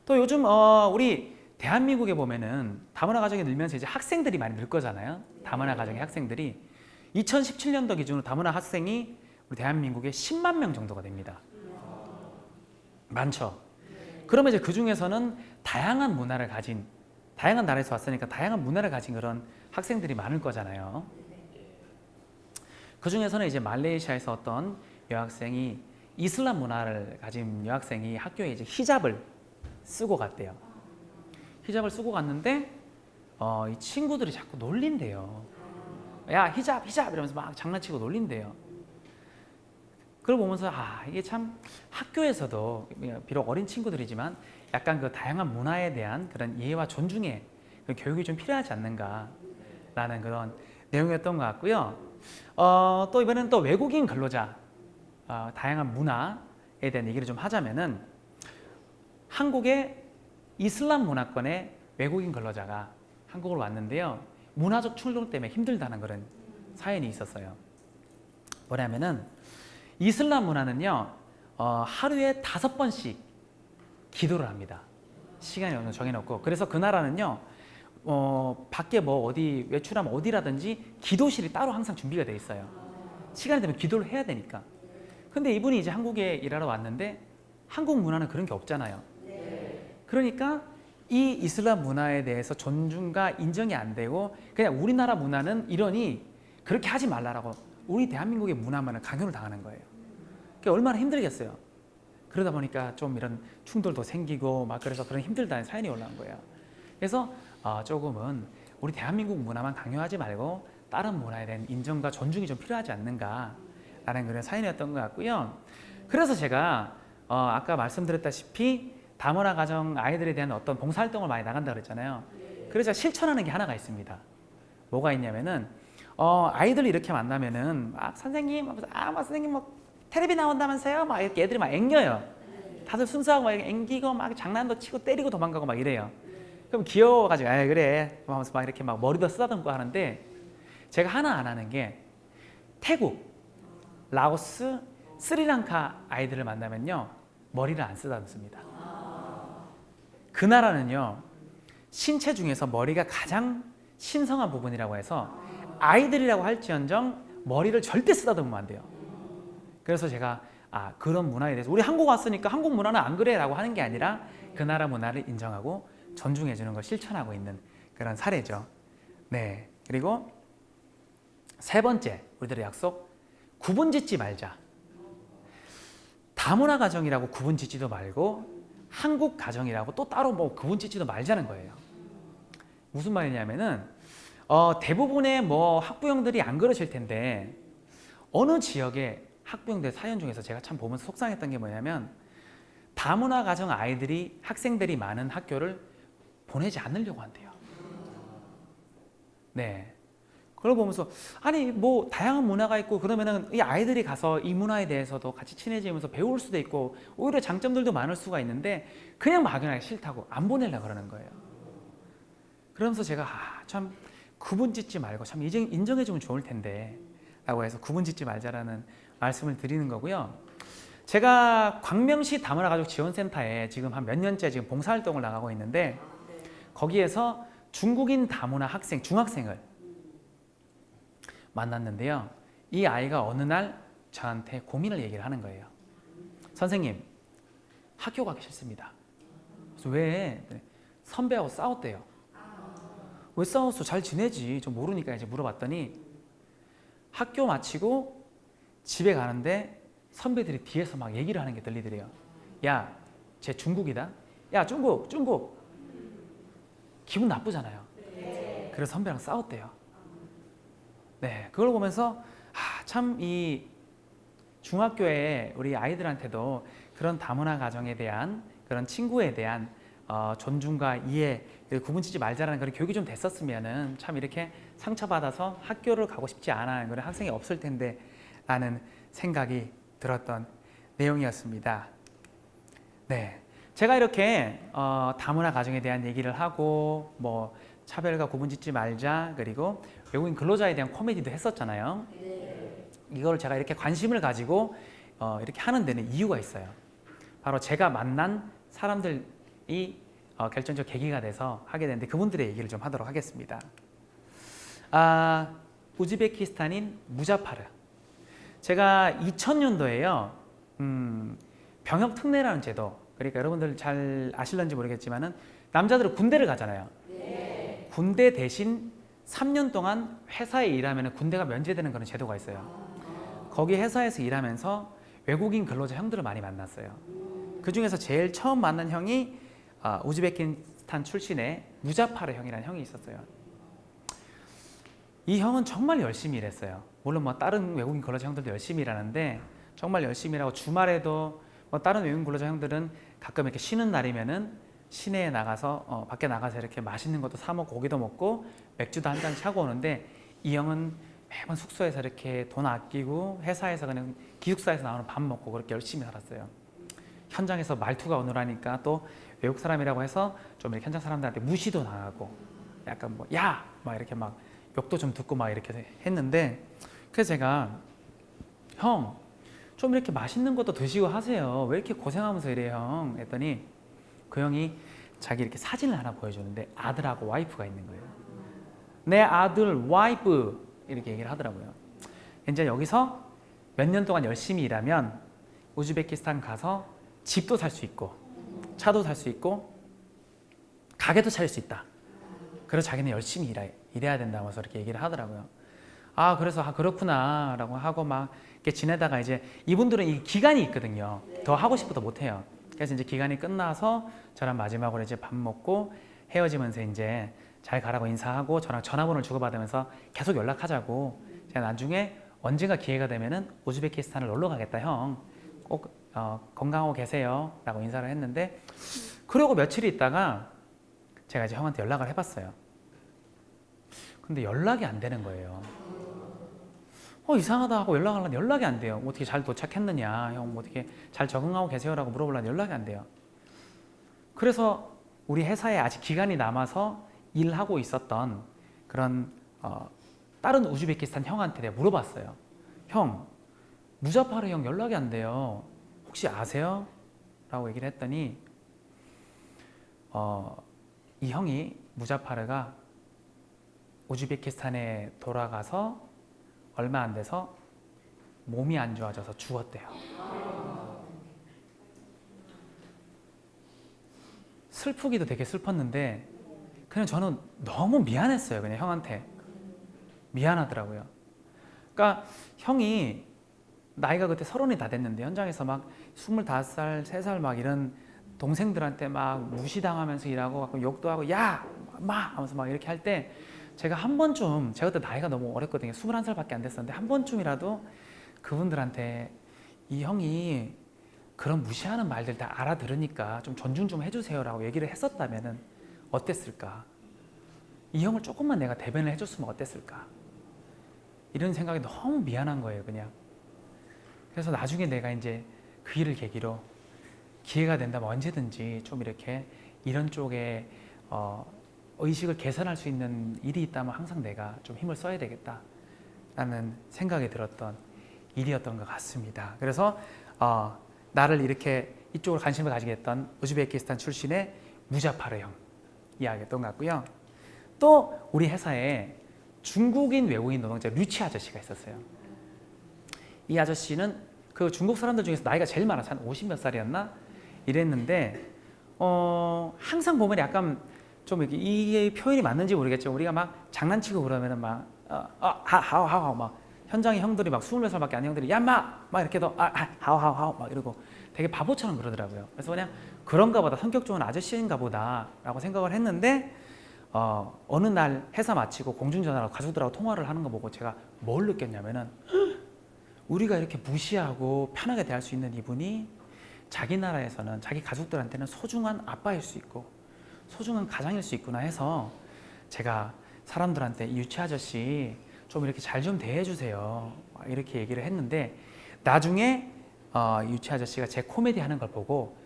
S1: 또 요즘 우리 대한민국에 보면은 다문화 가정이 늘면서 이제 학생들이 많이 늘 거잖아요. 다문화 가정의 학생들이 2017년도 기준으로 다문화 학생이 우리 대한민국에 10만 명 정도가 됩니다. 많죠. 그러면 이제 그 중에서는 다양한 문화를 가진, 다양한 나라에서 왔으니까 다양한 문화를 가진 그런 학생들이 많을 거잖아요. 그 중에서는 이제 말레이시아에서 어떤 여학생이 이슬람 문화를 가진 여학생이 학교에 이제 히잡을 쓰고 갔대요. 히잡을 쓰고 갔는데 이 친구들이 자꾸 놀린대요. 야, 히잡 이러면서 막 장난치고 놀린대요. 그걸 보면서 이게 참 학교에서도 비록 어린 친구들이지만 약간 그 다양한 문화에 대한 그런 이해와 존중의 그 교육이 좀 필요하지 않는가라는 그런 내용이었던 것 같고요. 또 이번에는 또 외국인 근로자 다양한 문화에 대한 얘기를 좀 하자면은 한국의 이슬람 문화권의 외국인 근로자가 한국으로 왔는데요. 문화적 충돌 때문에 힘들다는 그런 사연이 있었어요. 뭐냐면은 이슬람 문화는요, 하루에 5번씩 기도를 합니다. 시간이 어느 정도 정해놓고. 그래서 그 나라는요, 밖에 뭐 어디 외출하면 어디라든지 기도실이 따로 항상 준비가 돼 있어요. 시간이 되면 기도를 해야 되니까. 근데 이분이 이제 한국에 일하러 왔는데 한국 문화는 그런 게 없잖아요. 그러니까 이 이슬람 문화에 대해서 존중과 인정이 안 되고 그냥 우리나라 문화는 이러니 그렇게 하지 말라라고 우리 대한민국의 문화만을 강요를 당하는 거예요. 그러니까 얼마나 힘들겠어요. 그러다 보니까 좀 이런 충돌도 생기고 막 그래서 그런 힘들다는 사연이 올라온 거예요. 그래서 조금은 우리 대한민국 문화만 강요하지 말고 다른 문화에 대한 인정과 존중이 좀 필요하지 않는가라는 그런 사연이었던 것 같고요. 그래서 제가 아까 말씀드렸다시피 다문화 가정 아이들에 대한 어떤 봉사활동을 많이 나간다 그랬잖아요. 그래서 실천하는 게 하나가 있습니다. 뭐가 있냐면은 아이들 이렇게 만나면은 선생님, 선생님 뭐 텔레비 나온다면서요? 막 이렇게 애들이 막 앵겨요. 다들 순수하고 막 앵기고 막 장난도 치고 때리고 도망가고 막 이래요. 그럼 귀여워가지고 그래 하면서 막 이렇게 막 머리도 쓰다듬고 하는데 제가 하나 안 하는 게 태국, 라오스, 스리랑카 아이들을 만나면요 머리를 안 쓰다듬습니다. 그 나라는요 신체 중에서 머리가 가장 신성한 부분이라고 해서 아이들이라고 할지언정 머리를 절대 쓰다듬으면 안 돼요. 그래서 제가 그런 문화에 대해서 우리 한국 왔으니까 한국 문화는 안 그래 라고 하는 게 아니라 그 나라 문화를 인정하고 존중해 주는 걸 실천하고 있는 그런 사례죠. 네. 그리고 세 번째 우리들의 약속, 구분 짓지 말자. 다문화 가정이라고 구분 짓지도 말고 한국 가정이라고 또 따로 뭐 구분 짓지도 말자는 거예요. 무슨 말이냐면은 대부분의 뭐 학부형들이 안 그러실 텐데 어느 지역의 학부형들 사연 중에서 제가 참 보면서 속상했던 게 뭐냐면 다문화 가정 아이들이 학생들이 많은 학교를 보내지 않으려고 한대요. 네. 그걸 보면서 아니 뭐 다양한 문화가 있고 그러면은 이 아이들이 가서 이 문화에 대해서도 같이 친해지면서 배울 수도 있고 오히려 장점들도 많을 수가 있는데 그냥 막연하게 싫다고 안 보내려고 그러는 거예요. 그러면서 제가 참 구분 짓지 말고 참 인정해 주면 좋을 텐데 라고 해서 구분 짓지 말자라는 말씀을 드리는 거고요. 제가 광명시 다문화 가족 지원센터에 지금 한 몇 년째 지금 봉사활동을 나가고 있는데 거기에서 중국인 다문화 학생, 중학생을 만났는데요. 이 아이가 어느 날 저한테 고민을 얘기를 하는 거예요. 선생님, 학교 가기 싫습니다. 그래서 왜? 선배하고 싸웠대요. 왜 싸웠어? 잘 지내지. 좀 모르니까 이제 물어봤더니 학교 마치고 집에 가는데 선배들이 뒤에서 막 얘기를 하는 게 들리더래요. 야, 쟤 중국이다. 야 중국 중국. 기분 나쁘잖아요. 그래서 선배랑 싸웠대요. 네, 그걸 보면서 참 이 중학교에 우리 아이들한테도 그런 다문화 가정에 대한 그런 친구에 대한 존중과 이해, 구분짓지 말자라는 그런 교육이 좀 됐었으면은 참 이렇게 상처받아서 학교를 가고 싶지 않아 하는 그런 학생이 없을 텐데 라는 생각이 들었던 내용이었습니다. 네, 제가 이렇게 다문화 가정에 대한 얘기를 하고 뭐 차별과 구분짓지 말자 그리고 외국인 근로자에 대한 코미디도 했었잖아요. 이걸 제가 이렇게 관심을 가지고 이렇게 하는 데는 이유가 있어요. 바로 제가 만난 사람들이 결정적 계기가 돼서 하게 되는데 그분들의 얘기를 좀 하도록 하겠습니다. 우즈베키스탄인 무자파르. 제가 2000년도에요. 병역 특례라는 제도. 그러니까 여러분들 잘 아실런지 모르겠지만은 남자들은 군대를 가잖아요. 군대 대신 3년 동안 회사에 일하면 군대가 면제되는 그런 제도가 있어요. 거기 회사에서 일하면서 외국인 근로자 형들을 많이 만났어요. 그 중에서 제일 처음 만난 형이 우즈베키스탄 출신의 무자파르 형이라는 형이 있었어요. 이 형은 정말 열심히 일했어요. 물론 뭐 다른 외국인 근로자 형들도 열심히 일하는데 정말 열심히 일하고 주말에도 뭐 다른 외국인 근로자 형들은 가끔 이렇게 쉬는 날이면은 시내에 나가서 밖에 나가서 이렇게 맛있는 것도 사 먹고 고기도 먹고 맥주도 한 잔 사고 오는데 이 형은 매번 숙소에서 이렇게 돈 아끼고 회사에서 그냥 기숙사에서 나오는 밥 먹고 그렇게 열심히 살았어요. 현장에서 말투가 어눌하니까 또 외국 사람이라고 해서 좀 이렇게 현장 사람들한테 무시도 당하고 약간 뭐 야! 막 이렇게 막 욕도 좀 듣고 막 이렇게 했는데 그래서 제가 형 좀 이렇게 맛있는 것도 드시고 하세요. 왜 이렇게 고생하면서 이래요 형? 했더니 그 형이 자기 이렇게 사진을 하나 보여주는데 아들하고 와이프가 있는 거예요. 내 아들 와이프 이렇게 얘기를 하더라고요. 이제 여기서 몇 년 동안 열심히 일하면 우즈베키스탄 가서 집도 살 수 있고 차도 살 수 있고 가게도 차릴 수 있다. 그래서 자기는 열심히 일해야 된다면서 이렇게 얘기를 하더라고요. 그래서 그렇구나 라고 하고 막 이렇게 지내다가 이제 이분들은 이 기간이 있거든요. 더 하고 싶어도 못 해요. 그래서 이제 기간이 끝나서 저랑 마지막으로 이제 밥 먹고 헤어지면서 이제 잘 가라고 인사하고 저랑 전화번호를 주고받으면서 계속 연락하자고 제가 나중에 언젠가 기회가 되면은 우즈베키스탄을 놀러 가겠다 형. 꼭 건강하고 계세요 라고 인사를 했는데 그러고 며칠 있다가 제가 이제 형한테 연락을 해봤어요. 근데 연락이 안 되는 거예요. 이상하다 하고 연락을 하려는데 연락이 안 돼요. 뭐 어떻게 잘 도착했느냐 형 뭐 어떻게 잘 적응하고 계세요라고 물어보려는데 연락이 안 돼요. 그래서 우리 회사에 아직 기간이 남아서 일하고 있었던 그런 다른 우즈베키스탄 형한테 내가 물어봤어요. 형 무자파르 형 연락이 안 돼요. 혹시 아세요? 라고 얘기를 했더니 이 형이 무자파르가 우즈베키스탄에 돌아가서 얼마 안 돼서 몸이 안 좋아져서 죽었대요. 슬프기도 되게 슬펐는데 그냥 저는 너무 미안했어요. 그냥 형한테 미안하더라고요. 그러니까 형이 나이가 그때 30이 다 됐는데 현장에서 막 25살, 3살 막 이런 동생들한테 막 무시당하면서 일하고 가끔 욕도 하고 야! 마! 하면서 막 이렇게 할 때 제가 한 번쯤 제가 그때 나이가 너무 어렸거든요. 21살밖에 안 됐었는데 한 번쯤이라도 그분들한테 이 형이 그런 무시하는 말들 다 알아들으니까 좀 존중 좀 해주세요라고 얘기를 했었다면은 어땠을까? 이 형을 조금만 내가 대변을 해줬으면 어땠을까? 이런 생각이 너무 미안한 거예요, 그냥. 그래서 나중에 내가 이제 그 일을 계기로 기회가 된다면 언제든지 좀 이렇게 이런 쪽에 의식을 개선할 수 있는 일이 있다면 항상 내가 좀 힘을 써야 되겠다라는 생각이 들었던 일이었던 것 같습니다. 그래서 나를 이렇게 이쪽으로 관심을 가지게 했던 우즈베키스탄 출신의 무자파르 형 이야기였던 것 같고요. 또 우리 회사에 중국인 외국인 노동자 류치 아저씨가 있었어요. 이 아저씨는 그 중국 사람들 중에서 나이가 제일 많아서 한 50 몇 살이었나? 이랬는데 항상 보면 약간 좀 이게 표현이 맞는지 모르겠지만 우리가 막 장난치고 그러면은 막 하오 막 현장의 형들이 막 20몇 살밖에 안 되는 형들이 야마 막 이렇게 더 하오 막 이러고 되게 바보처럼 그러더라고요. 그래서 그냥 그런가 보다, 성격 좋은 아저씨인가 보다라고 생각을 했는데 어느 날 회사 마치고 공중전화로 가족들하고 통화를 하는 거 보고 제가 뭘 느꼈냐면은 우리가 이렇게 무시하고 편하게 대할 수 있는 이분이 자기 나라에서는 자기 가족들한테는 소중한 아빠일 수 있고 소중한 가장일 수 있구나 해서 제가 사람들한테 이 유치 아저씨 좀 이렇게 잘 좀 대해주세요 이렇게 얘기를 했는데 나중에 유치 아저씨가 제 코미디 하는 걸 보고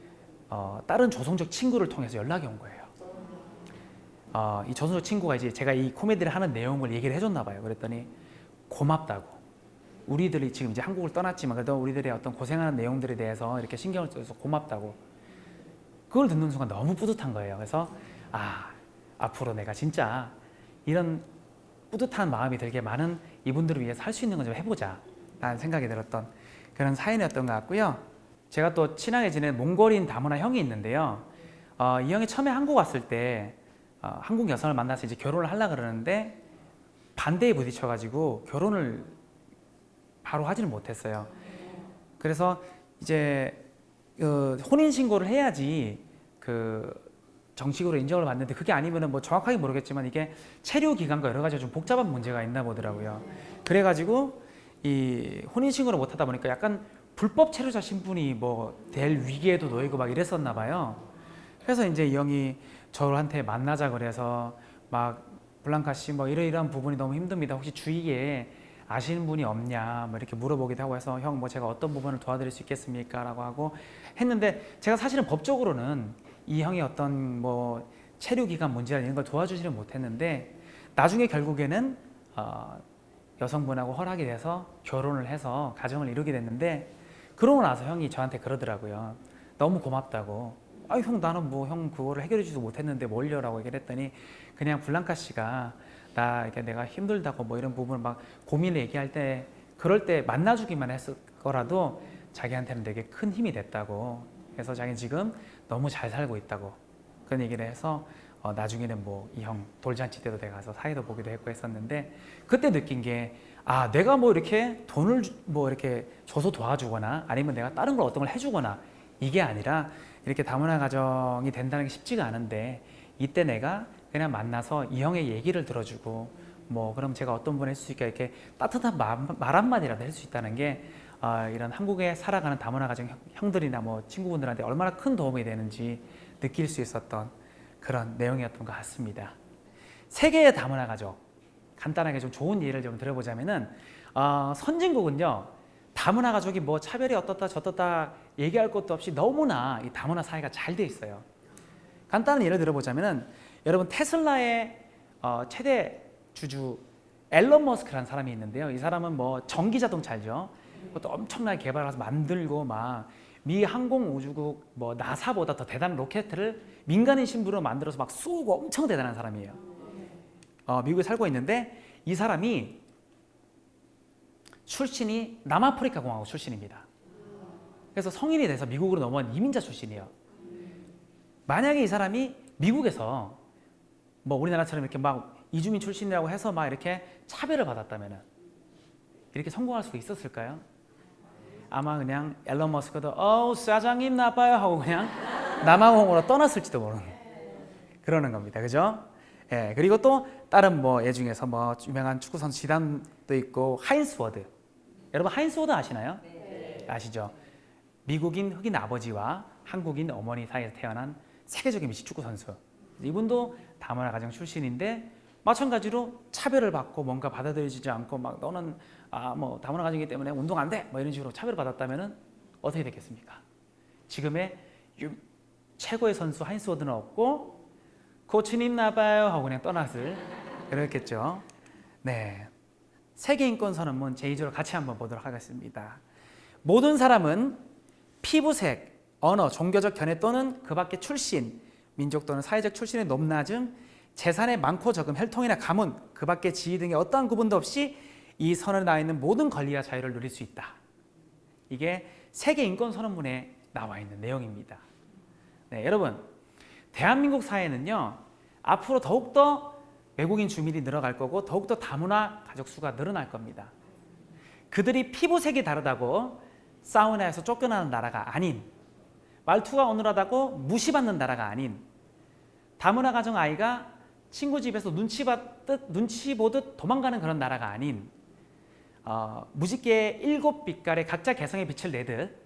S1: 다른 조성적 친구를 통해서 연락이 온 거예요. 이 조성적 친구가 이제 제가 이 코미디를 하는 내용을 얘기를 해줬나 봐요. 그랬더니 고맙다고. 우리들이 지금 이제 한국을 떠났지만 그래도 우리들의 어떤 고생하는 내용들에 대해서 이렇게 신경을 써서 고맙다고. 그걸 듣는 순간 너무 뿌듯한 거예요. 그래서 앞으로 내가 진짜 이런 뿌듯한 마음이 들게 많은 이분들을 위해서 할 수 있는 거 좀 해보자 라는 생각이 들었던 그런 사연이었던 것 같고요. 제가 또 친하게 지낸 몽골인 다문화 형이 있는데요. 이 형이 처음에 한국 왔을 때 한국 여성을 만나서 이제 결혼을 하려고 그러는데 반대에 부딪혀가지고 결혼을 바로 하지는 못했어요. 그래서 이제 혼인신고를 해야지 정식으로 인정을 받는데 그게 아니면은 뭐 정확하게 모르겠지만 이게 체류 기간과 여러 가지 좀 복잡한 문제가 있나 보더라고요. 그래가지고 이 혼인신고를 못하다 보니까 약간 불법 체류자 신분이 뭐 될 위기에도 놓이고 막 이랬었나 봐요. 그래서 이제 이 형이 저한테 만나자 그래서 막 블랑카 씨 뭐 이러이러한 부분이 너무 힘듭니다. 혹시 주위에 아시는 분이 없냐 뭐 이렇게 물어보기도 하고 해서 형 뭐 제가 어떤 부분을 도와드릴 수 있겠습니까? 라고 하고 했는데 제가 사실은 법적으로는 이 형이 어떤 뭐 체류 기간 문제나 이런 걸 도와주지는 못했는데 나중에 결국에는 여성분하고 허락이 돼서 결혼을 해서 가정을 이루게 됐는데 그러고 나서 형이 저한테 그러더라고요. 너무 고맙다고. 형 나는 뭐 형 그거를 해결해 주지도 못했는데 뭘요라고 얘기를 했더니 그냥 블랑카 씨가 나 이렇게 내가 힘들다고 뭐 이런 부분을 막 고민을 얘기할 때 그럴 때 만나주기만 했을 거라도 자기한테는 되게 큰 힘이 됐다고. 그래서 자기는 지금 너무 잘 살고 있다고 그런 얘기를 해서 나중에는 뭐 이 형 돌잔치 때도 내가 가서 사이도 보기도 했고 했었는데 그때 느낀 게 내가 뭐 이렇게 돈을 뭐 이렇게 줘서 도와주거나 아니면 내가 다른 걸 어떤 걸 해주거나 이게 아니라 이렇게 다문화 가정이 된다는 게 쉽지가 않은데 이때 내가 그냥 만나서 이 형의 얘기를 들어주고 뭐 그럼 제가 어떤 분 할 수 있게 이렇게 따뜻한 말 한마디라도 할 수 있다는 게 이런 한국에 살아가는 다문화 가정 형들이나 뭐 친구분들한테 얼마나 큰 도움이 되는지 느낄 수 있었던 그런 내용이었던 것 같습니다. 세계의 다문화 가족 간단하게 좀 좋은 예를 좀 들어보자면은 선진국은요 다문화 가족이 뭐 차별이 어떻다 저떻다 얘기할 것도 없이 너무나 이 다문화 사회가 잘 돼 있어요. 간단한 예를 들어보자면은 여러분 테슬라의 최대 주주 앨런 머스크라는 사람이 있는데요. 이 사람은 뭐 전기 자동차 알죠? 그것도 엄청나게 개발해서 만들고 막 미 항공우주국 뭐 나사보다 더 대단한 로켓을 민간인 신부로 만들어서 막 쏘고 엄청 대단한 사람이에요. 미국에 살고 있는데 이 사람이 출신이 남아프리카 공화국 출신입니다. 그래서 성인이 돼서 미국으로 넘어온 이민자 출신이에요. 만약에 이 사람이 미국에서 뭐 우리나라처럼 이렇게 막 이주민 출신이라고 해서 막 이렇게 차별을 받았다면은 이렇게 성공할 수 있었을까요? 아마 그냥 앨런 머스크도 사장님 나빠요 하고 그냥 남아공으로 떠났을지도 모르는 그러는 겁니다. 그죠? 예, 그리고 또 다른 뭐 예 중에서 뭐 유명한 축구 선수 지단도 있고 하인스 워드. 여러분 하인스 워드 아시나요? 네. 아시죠? 미국인 흑인 아버지와 한국인 어머니 사이에서 태어난 세계적인 미식 축구 선수. 이분도 다문화 가정 출신인데 마찬가지로 차별을 받고 뭔가 받아들여지지 않고 막 너는 뭐 다문화 가정이기 때문에 운동 안 돼 뭐 이런 식으로 차별을 받았다면은 어떻게 됐겠습니까? 지금의 최고의 선수 하인스 워드는 없고 코치님 나빠요 하고 그냥 떠났을 그렇겠죠. 네, 세계인권선언문 제2조를 같이 한번 보도록 하겠습니다. 모든 사람은 피부색, 언어, 종교적 견해 또는 그 밖의 출신, 민족 또는 사회적 출신의 높낮음, 재산의 많고 적음, 혈통이나 가문, 그 밖의 지위 등의 어떠한 구분도 없이 이 선언에 나와 있는 모든 권리와 자유를 누릴 수 있다. 이게 세계인권선언문에 나와 있는 내용입니다. 네, 여러분 대한민국 사회는요 앞으로 더욱더 외국인 주민이 늘어갈 거고 더욱더 다문화 가족 수가 늘어날 겁니다. 그들이 피부색이 다르다고 사우나에서 쫓겨나는 나라가 아닌 말투가 어눌하다고 무시받는 나라가 아닌 다문화 가정 아이가 친구 집에서 눈치 보듯 도망가는 그런 나라가 아닌 무지개의 7빛깔의 각자 개성의 빛을 내듯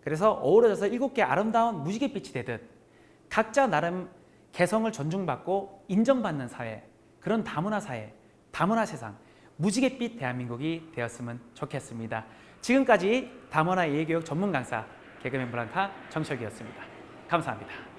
S1: 그래서 어우러져서 7개의 아름다운 무지개 빛이 되듯 각자 나름 개성을 존중받고 인정받는 사회 그런 다문화 사회, 다문화 세상 무지갯빛 대한민국이 되었으면 좋겠습니다. 지금까지 다문화 예교육 전문 강사 개그맨 브랑카 정철기였습니다. 감사합니다.